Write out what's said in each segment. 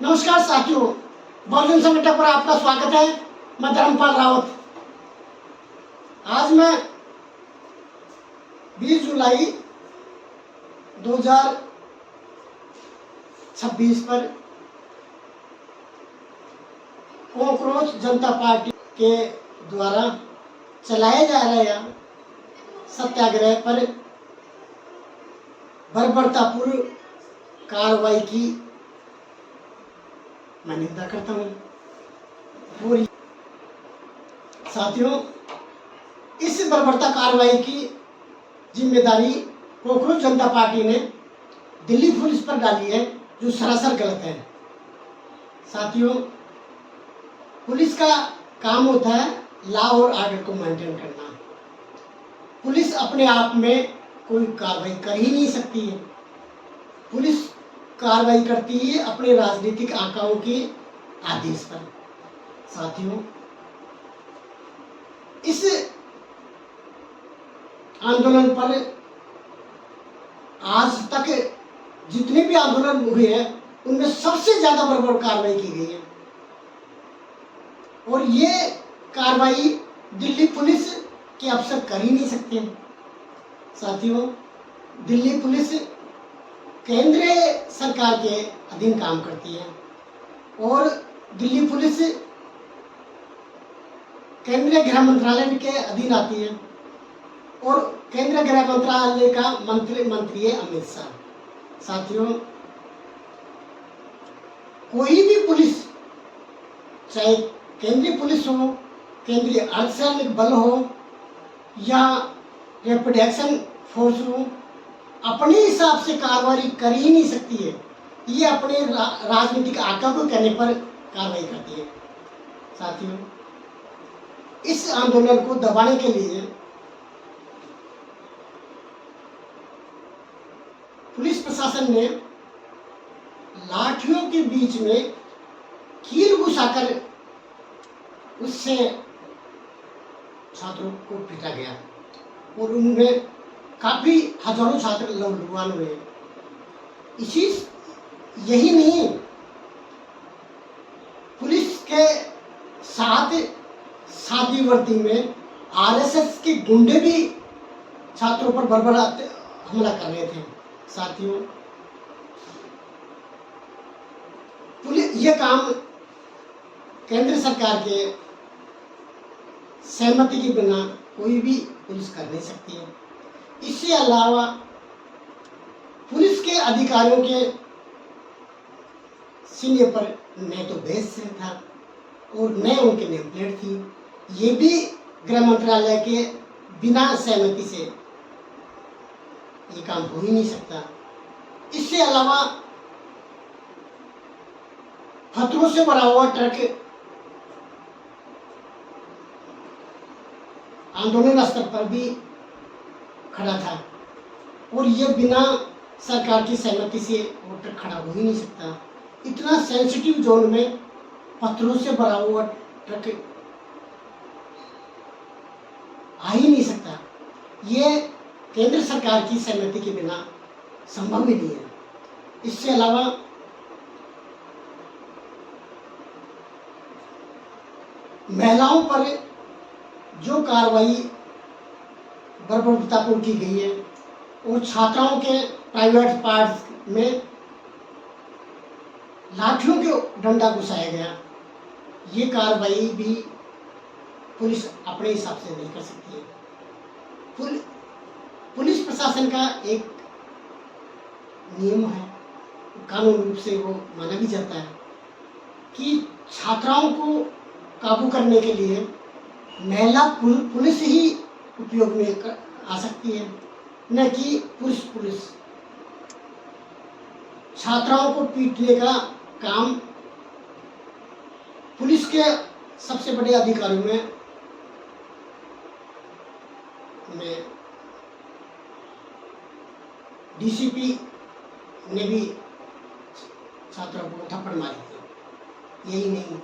नमस्कार साथियों, बहुजन संगठन पर आपका स्वागत है। मैं धर्मपाल रावत। आज मैं 20 जुलाई 2026 पर कॉकरोच जनता पार्टी के द्वारा चलाए जा रहे सत्याग्रह पर बर्बरतापूर्ण कार्रवाई की मैं निंदा करता हूँ। पूरी साथियों, इस बर्बरता कार्रवाई की जिम्मेदारी कॉकरोच जनता पार्टी ने दिल्ली पुलिस पर डाली है, जो सरासर गलत है। साथियों, पुलिस का काम होता है लॉ और ऑर्डर को मेंटेन करना। पुलिस अपने आप में कोई कार्रवाई कर ही नहीं सकती है। पुलिस कार्रवाई करती है अपने राजनीतिक आकाओं के आदेश पर। साथियों, इस आंदोलन पर आज तक जितने भी आंदोलन हुए हैं उनमें सबसे ज्यादा बर्बर कार्रवाई की गई है, और ये कार्रवाई दिल्ली पुलिस के अफसर कर ही नहीं सकते हैं। साथियों, दिल्ली पुलिस केंद्रीय सरकार के अधीन काम करती है, और दिल्ली पुलिस केंद्रीय गृह मंत्रालय के अधीन आती है, और केंद्रीय गृह मंत्रालय का मंत्री है अमित शाह। साथियों, कोई भी पुलिस, चाहे केंद्रीय पुलिस हो, केंद्रीय अर्धसैनिक बल हो या रैपिड एक्शन फोर्स हो, अपने हिसाब से कार्रवाई कर ही नहीं सकती है। ये अपने राजनीतिक आका को कहने पर कार्रवाई करती है। साथियों, इस आंदोलन को दबाने के लिए पुलिस प्रशासन ने लाठियों के बीच में कील घुसाकर उससे छात्रों को पीटा गया, और उनमें काफी हजारों छात्र लहूलुहान हुए। यही नहीं, पुलिस के साथ सादी वर्दी में आरएसएस के गुंडे भी छात्रों पर बर्बरात हमला कर रहे थे। साथियों, पुलिस ये काम केंद्र सरकार के सहमति के बिना कोई भी पुलिस कर नहीं सकती है। इसके अलावा पुलिस के अधिकारियों के सीने पर न तो बेस था और न उनकी नेम प्लेट थी। ये भी गृह मंत्रालय के बिना सहमति से ये काम हो ही नहीं सकता। इसके अलावा पत्थरों से भरा हुआ ट्रक आंदोलन स्तर पर भी खड़ा था, और ये बिना सरकार की सहमति से वो ट्रक खड़ा हो ही नहीं सकता। इतना सेंसिटिव जोन में पत्थरों से भरा हुआ ट्रक आ ही नहीं सकता। ये केंद्र सरकार की सहमति के बिना संभव ही नहीं है। इसके अलावा महिलाओं पर जो कार्रवाई बर्बरतापूर्ण की गई है, और छात्राओं के प्राइवेट पार्ट्स में लाठियों के डंडा घुसाया गया, ये कार्रवाई भी पुलिस अपने हिसाब से नहीं कर सकती है। पुलिस प्रशासन का एक नियम है, कानून रूप से वो माना भी जाता है कि छात्राओं को काबू करने के लिए महिला पुलिस ही उपयोग में आ सकती है, न कि पुलिस। छात्राओं को पीटने का काम पुलिस के सबसे बड़े अधिकारियों में डीसीपी ने भी छात्रों को थप्पड़ मारी थी। यही नहीं,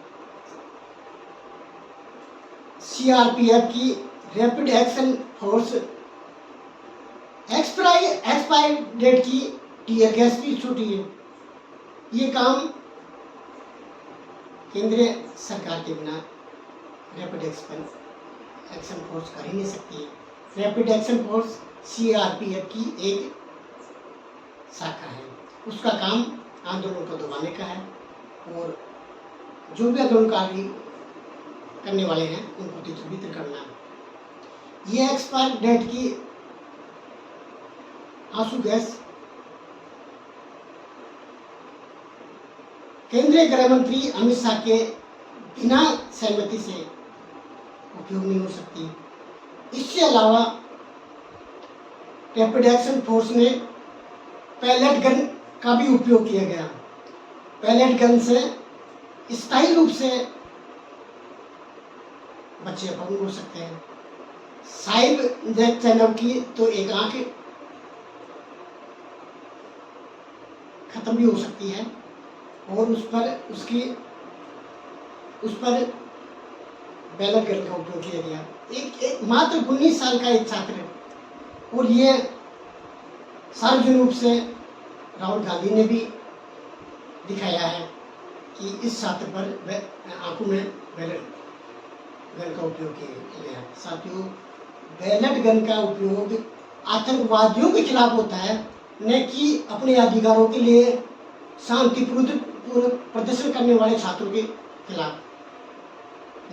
सीआरपीएफ की rapid action force expire date की टीयर गैस भी छूटी है। ये काम केंद्रीय सरकार के बिना रैपिड एक्शन फोर्स कर ही नहीं सकती है। रैपिड एक्शन फोर्स सीआरपीएफ की एक शाखा है। उसका काम आंदोलन को दबाने का है और जो भी आंदोलनकारी करने वाले हैं उनको तितर-बितर करना है। ये एक्सपायर डेट की आंसू गैस केंद्रीय गृह मंत्री अमित शाह के बिना सहमति से उपयोग नहीं हो सकती। इसके अलावा रैपिड एक्शन फोर्स में पैलेट गन का भी उपयोग किया गया। पैलेट गन से स्थायी रूप से बच्चे अपंग हो सकते हैं। साइब जैनब की तो एक आंख खत्म भी हो सकती है और उस पर बैलट गन का उपयोग किया गया। एक मात्र 19 साल का एक छात्र, और ये सार्वजनिक रूप से राहुल गांधी ने भी दिखाया है कि इस छात्र पर आंखों में बैलट गन का उपयोग किया गया। साथियों, बैलट गन का उपयोग आतंकवादियों के खिलाफ होता है, न कि अपने अधिकारों के लिए शांतिपूर्ण प्रदर्शन करने वाले छात्रों के खिलाफ।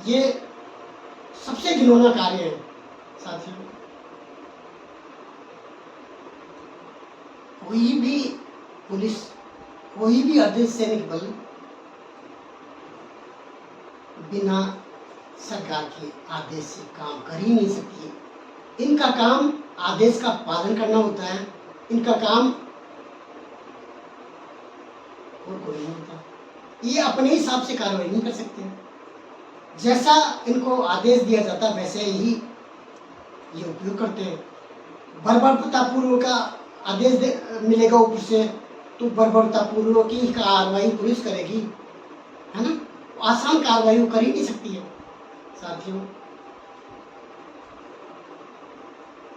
ये सबसे घिनौना कार्य है। साथियों, कोई भी पुलिस, कोई भी अर्धसैनिक बल बिना सरकार के आदेश से काम कर ही नहीं सकती। इनका काम आदेश का पालन करना होता है। इनका काम और कोई नहीं होता। ये अपने हिसाब से कार्रवाई नहीं कर सकते। जैसा इनको आदेश दिया जाता है वैसे ही ये उपयोग करते हैं। बर्बरतापूर्वक का आदेश मिलेगा ऊपर से, तो बर्बरतापूर्वक की कार्रवाई पुलिस करेगी, है ना। आसान कार्रवाई वो कर ही नहीं सकती है। साथियों,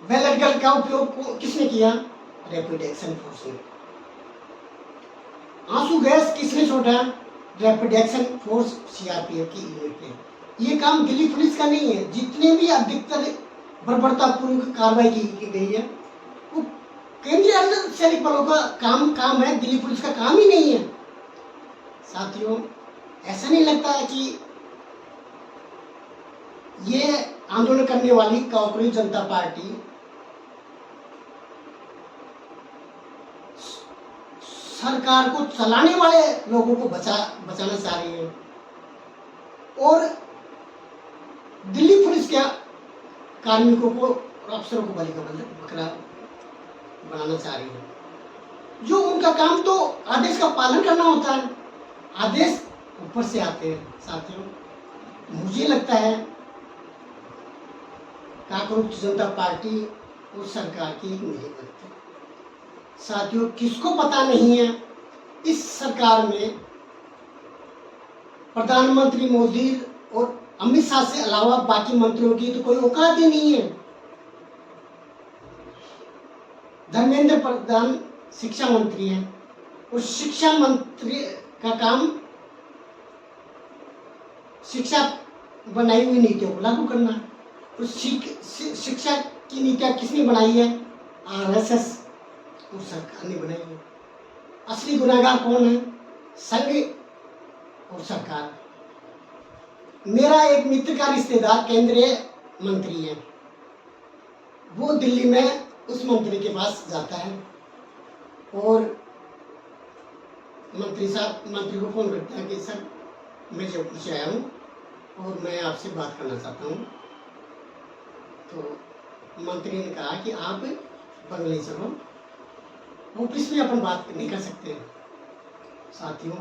बैलट गन का उपयोग किसने किया? रैपिड एक्शन फोर्स ने। आंसू गैस किसने छोड़ा? रैपिड एक्शन फोर्स सीआरपीएफ की यूनिट ने। ये काम दिल्ली पुलिस का नहीं है। जितने भी अधिकतर बर्बरतापूर्वक कार्रवाई की गई है वो केंद्रीय अर्धसैनिक बलों का काम है, दिल्ली पुलिस का काम ही नहीं है। साथियों, ऐसा नहीं लगता है कि ये आंदोलन करने वाली कांग्रेस जनता पार्टी सरकार को चलाने वाले लोगों को बचाना चाह रही है और दिल्ली पुलिस के कार्मिकों को और अफसरों को बलि का बकरा बनाना चाह रही है। जो उनका काम तो आदेश का पालन करना होता है, आदेश ऊपर से आते हैं। साथियों, मुझे लगता है कांग्रेस जनता पार्टी और सरकार की एक मिलीभगत है। साथियों, किसको पता नहीं है इस सरकार में प्रधानमंत्री मोदी और अमित शाह से अलावा बाकी मंत्रियों की तो कोई औकात ही नहीं है। धर्मेंद्र प्रधान शिक्षा मंत्री हैं और शिक्षा मंत्री का काम शिक्षा बनाई हुई नीतियों को लागू करना है। और शिक्षा की नीतियां किसने बनाई है? आरएसएस और सरकार ने बनाई है। असली गुनाहगार कौन है? संघ और सरकार। मेरा एक मित्र का रिश्तेदार केंद्रीय मंत्री है। वो दिल्ली में उस मंत्री के पास जाता है और मंत्री को फोन करता है कि सर, मैं जयपुर से आया हूँ और मैं आपसे बात करना चाहता हूँ। तो मंत्री ने कहा कि आप बंगले चलो, ऑफिस में अपन बात नहीं कर सकते। साथियों,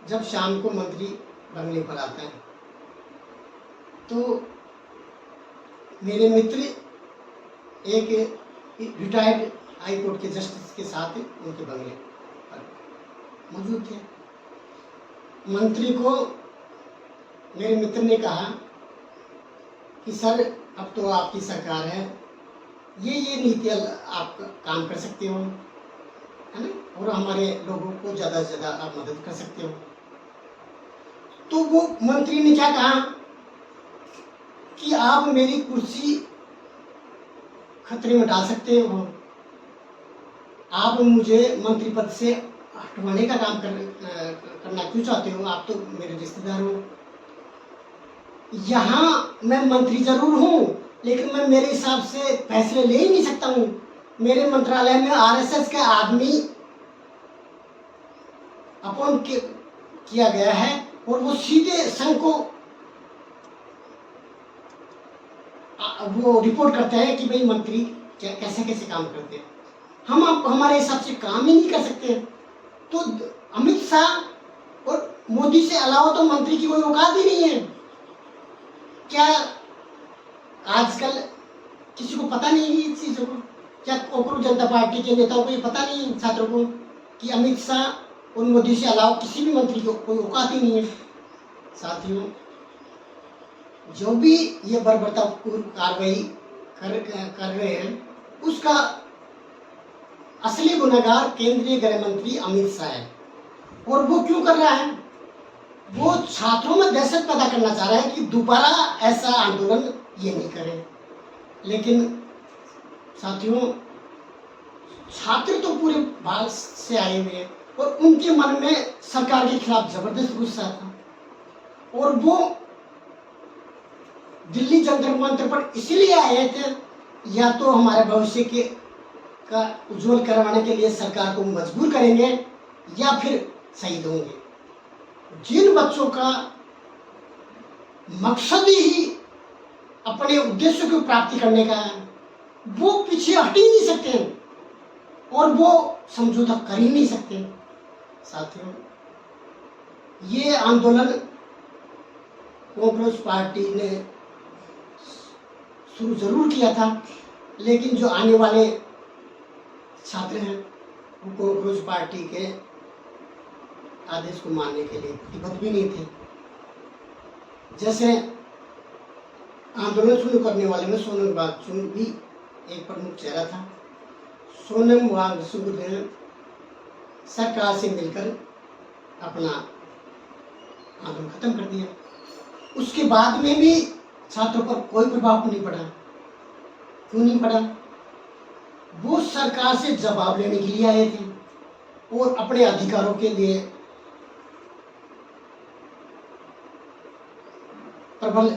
जब शाम को मंत्री बंगले पर आता है तो मेरे मित्र एक रिटायर्ड हाई कोर्ट के जस्टिस के साथ उनके बंगले पर मौजूद थे। मंत्री को मेरे मित्र ने कहा कि सर, अब तो आपकी सरकार है, ये नीतियाँ आप काम कर सकते हो, है ना, और हमारे लोगों को ज़्यादा से ज़्यादा आप मदद कर सकते हो। तो वो मंत्री ने क्या कहा कि आप मेरी कुर्सी खतरे में डाल सकते हो, आप मुझे मंत्री पद से हटवाने का काम करना क्यों चाहते हो, आप तो मेरे रिश्तेदार हो। यहाँ मैं मंत्री जरूर हूँ, लेकिन मैं मेरे हिसाब से फैसले ले ही नहीं सकता हूँ। मेरे मंत्रालय में आरएसएस के आदमी अपॉइंट किया गया है और वो सीधे संघ को वो रिपोर्ट करते हैं कि भाई मंत्री कैसे कैसे काम करते हैं। हम हमारे हिसाब से काम ही नहीं कर सकते। तो अमित शाह और मोदी से अलावा तो मंत्री की कोई औकात ही नहीं है। क्या आजकल किसी को पता नहीं है इस चीज़ों को? क्या कोकरोच जनता पार्टी के नेताओं को ये पता नहीं है, छात्रों को, कि अमित शाह और मोदी से अलावा किसी भी मंत्री को कोई औकात ही नहीं है? साथियों, जो भी ये बर्बरतापूर्ण कार्रवाई कर रहे हैं, उसका असली गुनहगार केंद्रीय गृह मंत्री अमित शाह है। और वो क्यों कर रहा है? वो छात्रों में दहशत पैदा करना चाह रहा है कि दोबारा ऐसा आंदोलन ये नहीं करें। लेकिन साथियों, छात्र तो पूरे भारत से आए हुए हैं और उनके मन में सरकार के खिलाफ जबरदस्त गुस्सा था, और वो दिल्ली जंतर मंतर पर इसलिए आए थे, या तो हमारे भविष्य के का उज्जवल करवाने के लिए सरकार को मजबूर करेंगे, या फिर शहीद होंगे। जिन बच्चों का मकसद ही अपने उद्देश्यों की प्राप्ति करने का है, वो पीछे हट ही नहीं सकते और वो समझौता कर ही नहीं सकते। साथियों, ये आंदोलन कांग्रेस पार्टी ने शुरू जरूर किया था, लेकिन जो आने वाले छात्र हैं वो कांग्रेस पार्टी के आदेश को मानने के लिए प्रतिबद्ध भी नहीं थे। जैसे आंदोलन शुरू करने वाले में सोनम वांगचुक भी एक प्रमुख चेहरा था। सोनम वांगचुक ने सरकार से मिलकर अपना आंदोलन खत्म कर दिया। उसके बाद में भी छात्रों पर कोई प्रभाव नहीं पड़ा। क्यों नहीं पड़ा? वो सरकार से जवाब लेने के लिए आए थे और अपने अधिकारों के लिए प्रबल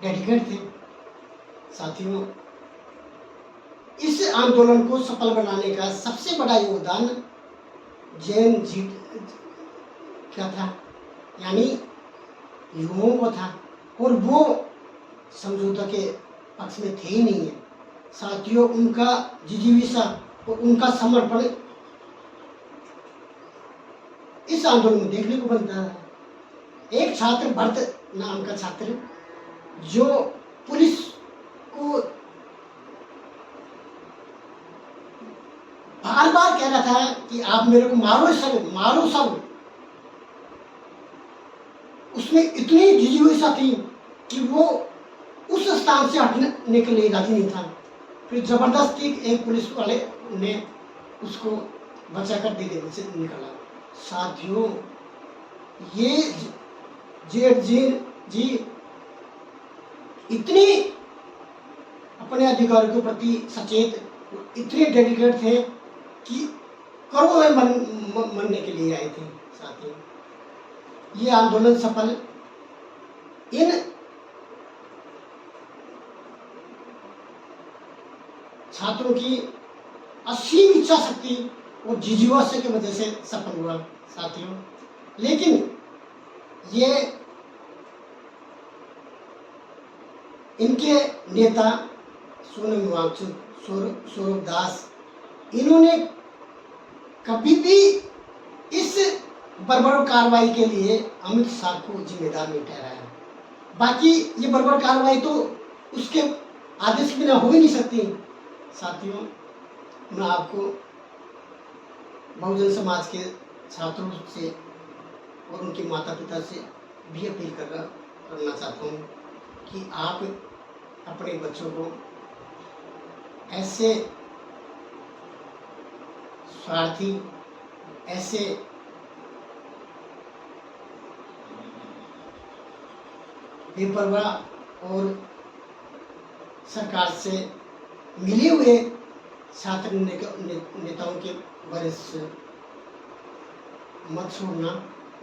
डेडिकेट थे। साथियों, इस आंदोलन को सफल बनाने का सबसे बड़ा योगदान जैन जी का था, यानी युवाओं को था, और वो समझौता के पक्ष में थे ही नहीं है। साथियों, उनका जिजीविषा और उनका समर्पण इस आंदोलन में देखने को मिलता है। एक छात्र, भरत नाम का छात्र, जो पुलिस को बार बार कह रहा था कि आप मेरे को मारो सब, मारो सब, उसमें इतनी जिजीविषा थी कि वो उस स्थान से हटने के लिए राजी नहीं था। फिर जबरदस्ती एक पुलिस वाले ने उसको बचाकर दीदी से निकाला। साथियों, ये जेठ जी इतनी अपने अधिकारों के प्रति सचेत, इतने डेडिकेट थे कि करोड़ों में मरने के लिए आए थे। साथियों, ये आंदोलन सफल इन छात्रों की असीम इच्छा शक्ति और जिजीविषा की वजह से सफल हुआ। साथियों, लेकिन ये इनके नेता सोनम वांगचुक, सौरभ दास, इन्होंने कभी भी इस बर्बर कार्रवाई के लिए अमित शाह को जिम्मेदार नहीं ठहराया। बाकी ये बर्बर कार्रवाई तो उसके आदेश के बिना हो ही नहीं सकती। साथियों, मैं आपको बहुजन समाज के छात्रों से और उनके माता पिता से भी अपील करना चाहता हूँ कि आप अपने बच्चों को ऐसे स्वार्थी, ऐसे बेपरवाह और सरकार से मिले हुए छात्र नेताओं के बारे से मत छोड़ना।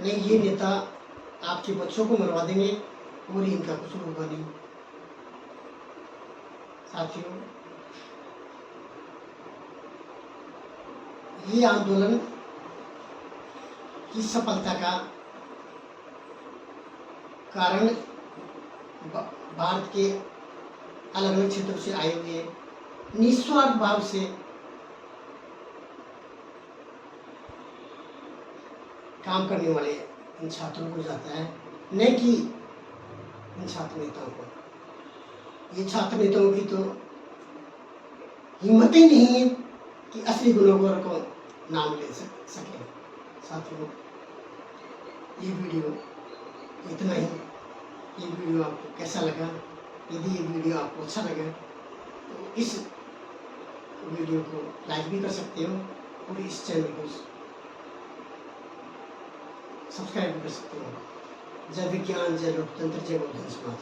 नहीं, ये नेता आपके बच्चों को मरवा देंगे और इनका कुछ होगा नहीं। साथियों, ये आंदोलन की सफलता का कारण भारत के अलग अलग क्षेत्रों से आए हुए निस्वार्थ भाव से काम करने वाले इन छात्रों को जाता है, न कि इन छात्र नेताओं को। ये छात्र नेताओं की तो हिम्मत ही नहीं है कि असली गुनहगार को नाम ले सके। साथियों, ये वीडियो इतना ही। ये वीडियो आपको कैसा लगा? यदि ये वीडियो आपको अच्छा लगा तो इस वीडियो को लाइक भी कर सकते हो और इस चैनल को सब्सक्राइब भी कर सकते हो। जय विज्ञान, जय लोकतंत्र, जय बहुजन समाज।